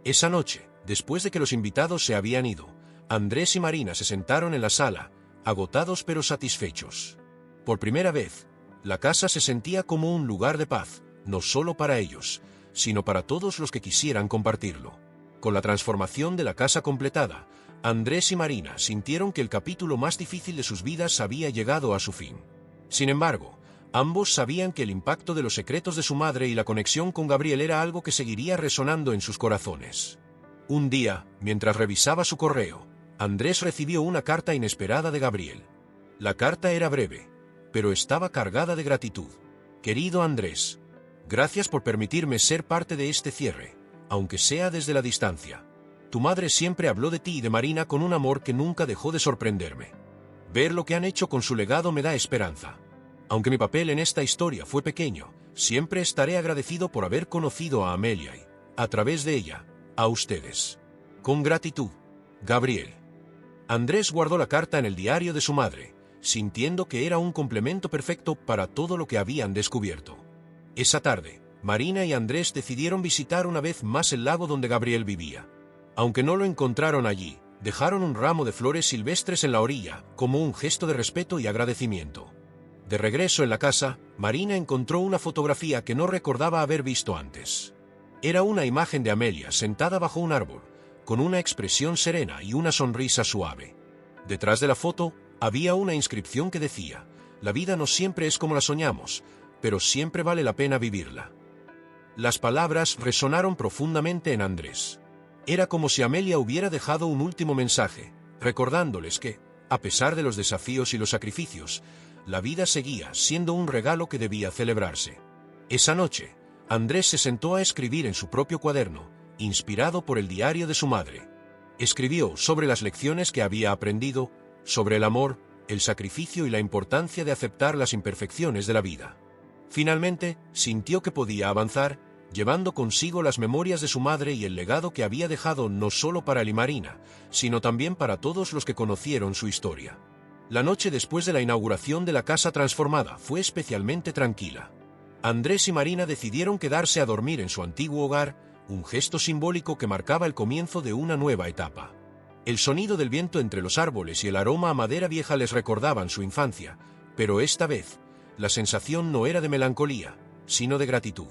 Esa noche, después de que los invitados se habían ido, Andrés y Marina se sentaron en la sala, agotados pero satisfechos. Por primera vez, la casa se sentía como un lugar de paz, no solo para ellos, sino para todos los que quisieran compartirlo. Con la transformación de la casa completada, Andrés y Marina sintieron que el capítulo más difícil de sus vidas había llegado a su fin. Sin embargo, ambos sabían que el impacto de los secretos de su madre y la conexión con Gabriel era algo que seguiría resonando en sus corazones. Un día, mientras revisaba su correo, Andrés recibió una carta inesperada de Gabriel. La carta era breve, pero estaba cargada de gratitud. Querido Andrés, gracias por permitirme ser parte de este cierre, aunque sea desde la distancia. Tu madre siempre habló de ti y de Marina con un amor que nunca dejó de sorprenderme. Ver lo que han hecho con su legado me da esperanza. Aunque mi papel en esta historia fue pequeño, siempre estaré agradecido por haber conocido a Amelia y, a través de ella, a ustedes. Con gratitud, Gabriel. Andrés guardó la carta en el diario de su madre, sintiendo que era un complemento perfecto para todo lo que habían descubierto. Esa tarde, Marina y Andrés decidieron visitar una vez más el lago donde Gabriel vivía. Aunque no lo encontraron allí, dejaron un ramo de flores silvestres en la orilla, como un gesto de respeto y agradecimiento. De regreso en la casa, Marina encontró una fotografía que no recordaba haber visto antes. Era una imagen de Amelia sentada bajo un árbol, con una expresión serena y una sonrisa suave. Detrás de la foto, había una inscripción que decía: «La vida no siempre es como la soñamos, pero siempre vale la pena vivirla». Las palabras resonaron profundamente en Andrés. Era como si Amelia hubiera dejado un último mensaje, recordándoles que, a pesar de los desafíos y los sacrificios, la vida seguía siendo un regalo que debía celebrarse. Esa noche, Andrés se sentó a escribir en su propio cuaderno, inspirado por el diario de su madre. Escribió sobre las lecciones que había aprendido, sobre el amor, el sacrificio y la importancia de aceptar las imperfecciones de la vida. Finalmente, sintió que podía avanzar, llevando consigo las memorias de su madre y el legado que había dejado no solo para él y Marina, sino también para todos los que conocieron su historia. La noche después de la inauguración de la casa transformada fue especialmente tranquila. Andrés y Marina decidieron quedarse a dormir en su antiguo hogar, un gesto simbólico que marcaba el comienzo de una nueva etapa. El sonido del viento entre los árboles y el aroma a madera vieja les recordaban su infancia, pero esta vez, la sensación no era de melancolía, sino de gratitud.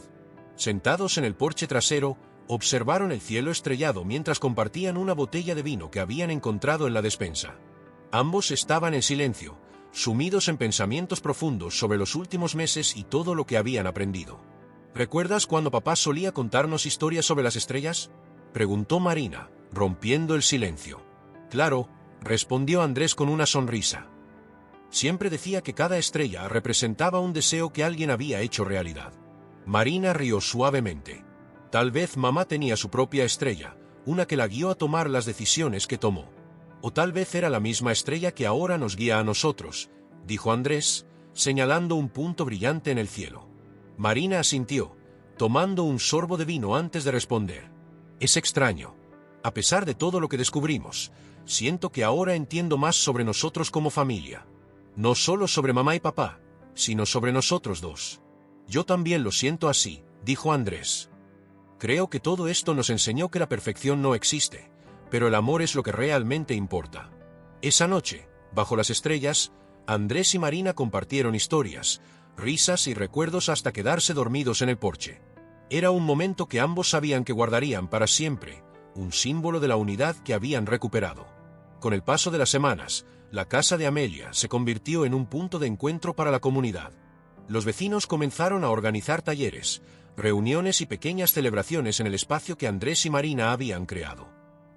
Sentados en el porche trasero, observaron el cielo estrellado mientras compartían una botella de vino que habían encontrado en la despensa. Ambos estaban en silencio, sumidos en pensamientos profundos sobre los últimos meses y todo lo que habían aprendido. ¿Recuerdas cuando papá solía contarnos historias sobre las estrellas?, preguntó Marina, rompiendo el silencio. Claro, respondió Andrés con una sonrisa. Siempre decía que cada estrella representaba un deseo que alguien había hecho realidad. Marina rió suavemente. Tal vez mamá tenía su propia estrella, una que la guió a tomar las decisiones que tomó. O tal vez era la misma estrella que ahora nos guía a nosotros, dijo Andrés, señalando un punto brillante en el cielo. Marina asintió, tomando un sorbo de vino antes de responder. Es extraño. A pesar de todo lo que descubrimos, siento que ahora entiendo más sobre nosotros como familia. No solo sobre mamá y papá, sino sobre nosotros dos. Yo también lo siento así, dijo Andrés. Creo que todo esto nos enseñó que la perfección no existe, pero el amor es lo que realmente importa. Esa noche, bajo las estrellas, Andrés y Marina compartieron historias, risas y recuerdos hasta quedarse dormidos en el porche. Era un momento que ambos sabían que guardarían para siempre, un símbolo de la unidad que habían recuperado. Con el paso de las semanas, la casa de Amelia se convirtió en un punto de encuentro para la comunidad. Los vecinos comenzaron a organizar talleres, reuniones y pequeñas celebraciones en el espacio que Andrés y Marina habían creado.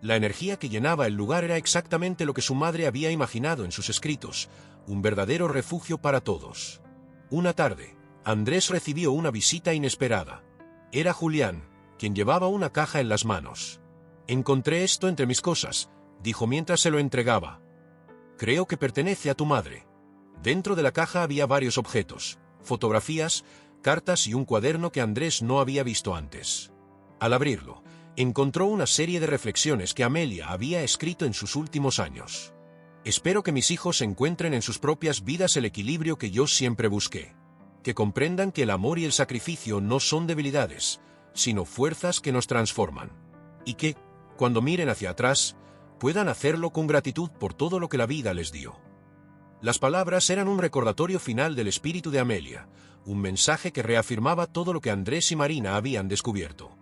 La energía que llenaba el lugar era exactamente lo que su madre había imaginado en sus escritos, un verdadero refugio para todos. Una tarde, Andrés recibió una visita inesperada. Era Julián, quien llevaba una caja en las manos. Encontré esto entre mis cosas, dijo mientras se lo entregaba. Creo que pertenece a tu madre. Dentro de la caja había varios objetos, fotografías, cartas y un cuaderno que Andrés no había visto antes. Al abrirlo, encontró una serie de reflexiones que Amelia había escrito en sus últimos años. Espero que mis hijos encuentren en sus propias vidas el equilibrio que yo siempre busqué. Que comprendan que el amor y el sacrificio no son debilidades, sino fuerzas que nos transforman. Y que, cuando miren hacia atrás, puedan hacerlo con gratitud por todo lo que la vida les dio. Las palabras eran un recordatorio final del espíritu de Amelia, un mensaje que reafirmaba todo lo que Andrés y Marina habían descubierto.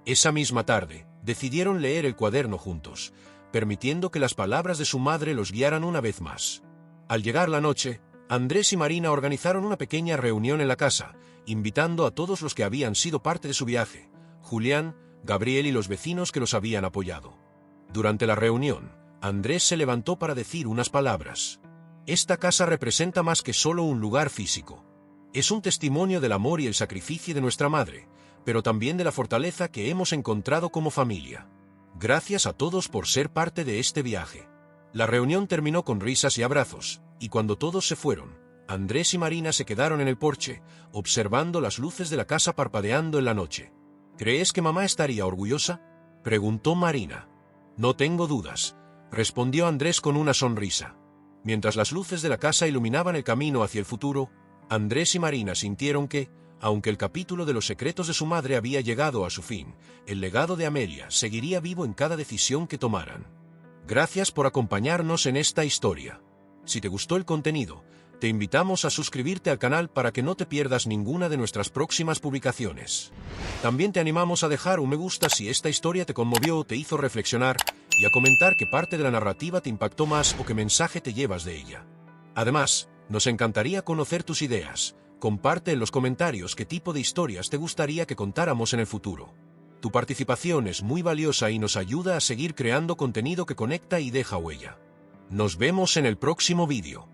Esa misma tarde, decidieron leer el cuaderno juntos, permitiendo que las palabras de su madre los guiaran una vez más. Al llegar la noche, Andrés y Marina organizaron una pequeña reunión en la casa, invitando a todos los que habían sido parte de su viaje, Julián, Gabriel y los vecinos que los habían apoyado. Durante la reunión, Andrés se levantó para decir unas palabras. Esta casa representa más que solo un lugar físico. Es un testimonio del amor y el sacrificio de nuestra madre, pero también de la fortaleza que hemos encontrado como familia. Gracias a todos por ser parte de este viaje. La reunión terminó con risas y abrazos, y cuando todos se fueron, Andrés y Marina se quedaron en el porche, observando las luces de la casa parpadeando en la noche. ¿Crees que mamá estaría orgullosa?, preguntó Marina. No tengo dudas, respondió Andrés con una sonrisa. Mientras las luces de la casa iluminaban el camino hacia el futuro, Andrés y Marina sintieron que, aunque el capítulo de los secretos de su madre había llegado a su fin, el legado de Amelia seguiría vivo en cada decisión que tomaran. Gracias por acompañarnos en esta historia. Si te gustó el contenido, te invitamos a suscribirte al canal para que no te pierdas ninguna de nuestras próximas publicaciones. También te animamos a dejar un me gusta si esta historia te conmovió o te hizo reflexionar, y a comentar qué parte de la narrativa te impactó más o qué mensaje te llevas de ella. Además, nos encantaría conocer tus ideas. Comparte en los comentarios qué tipo de historias te gustaría que contáramos en el futuro. Tu participación es muy valiosa y nos ayuda a seguir creando contenido que conecta y deja huella. Nos vemos en el próximo vídeo.